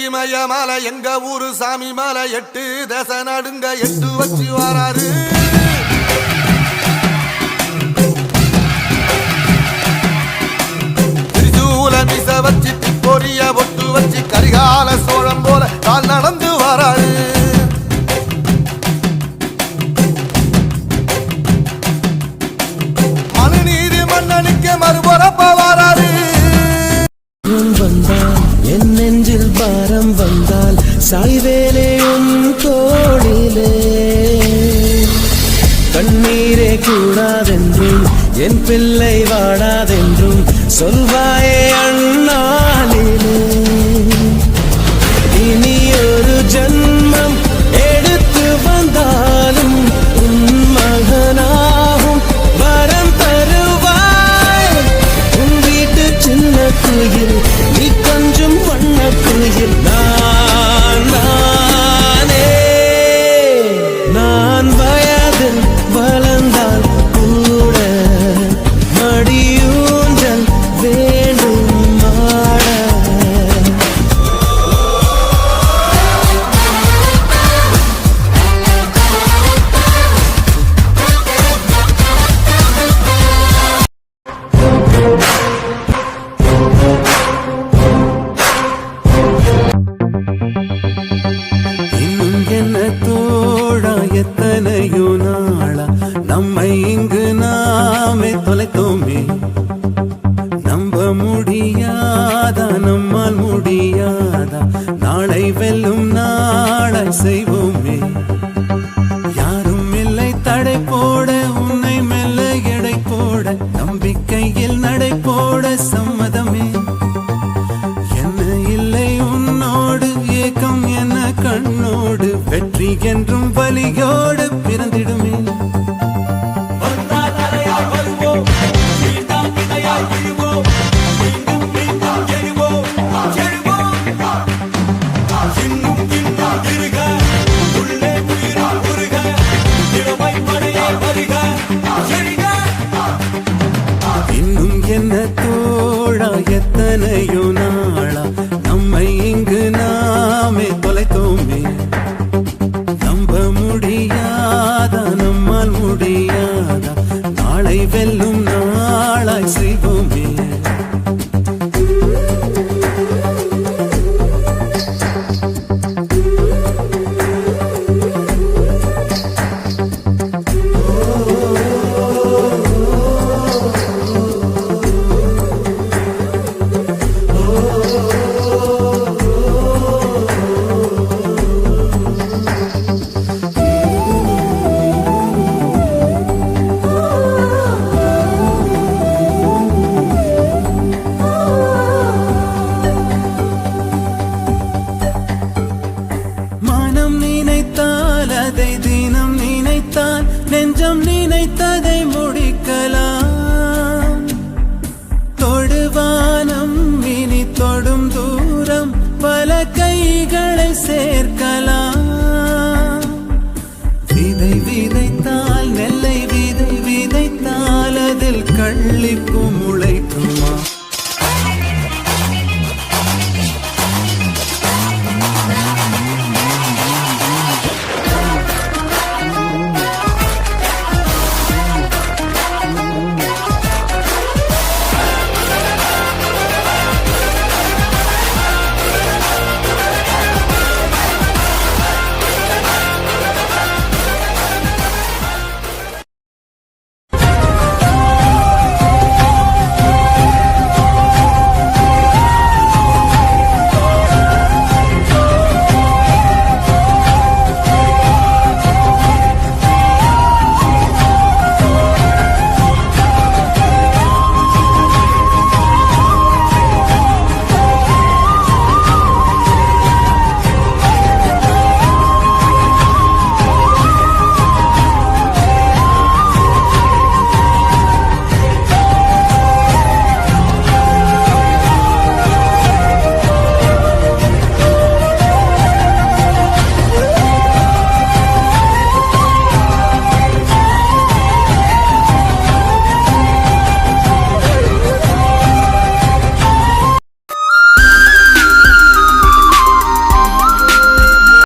இமயமலை எங்க ஊரு சாமி மலை 8 தேச நடுங்க 8 வச்சு வராரு. திரிசூல மிச வச்சு பொரிய பொட்டு வச்சு கரிகால சோழம் போல கால் நடந்து வராரு. மனுநீதி மன்னனுக்கு மறுபொறப்ப வராரு. என் நெஞ்சில் பாரம் வந்தால் சாய்வேலேயும் தோளிலே கண்ணீரே கூடாதென்றும் என் பிள்ளை வாடாதென்றும் சொல்வாயே அண்ணாலிலே. இனி ஒரு ஜன்மம் எடுத்து வந்தாலும் உன் மகனாகும் வரம் தருவாய். உன் வீட்டு சின்ன குயில் நீ கொஞ்சம் வண்ண குயில் நான் வயதில் வளர்ந்தால் கூட மடியூஞ்சல் வேண்டும் மாட. எத்தனையோ நாளா நம்மை இங்கு நாமே தொலைத்தோமே. நம்ப முடியாதா நம்மால் முடியாதா நாளை வெல்லும் நாளை செய்வோமே. யாரும் இல்லை தடை போட உன்னை மெல்ல எடை போட நம்பிக்கையில் நடை போட சம்மதமே. என்ன இல்லை உன்னோடு ஏக்கம் என்ன கண்ணோடு வெற்றி என்றும் வலியோடு பிறந்திடுமே. இன்னும் என்ன தோழா எத்தனையோ நாளா நம்மை இங்கு நாமே தொலைத்தோமே. நம்ப முடியாதா நம்மால் முடியாதா நாளை வெல்லும் நாளாய் செய்வோமே. அதை தினம் நினைத்தால் நெஞ்சம் நினைத்ததை முடிக்கலாம். தொடுவானம் இனி தொடும் தூரம் பல கைகளை சேர்க்கலாம். விதை விதைத்தால் நெல்லை விதை விதைத்தால் அதில் கள்ளிப்பு முளை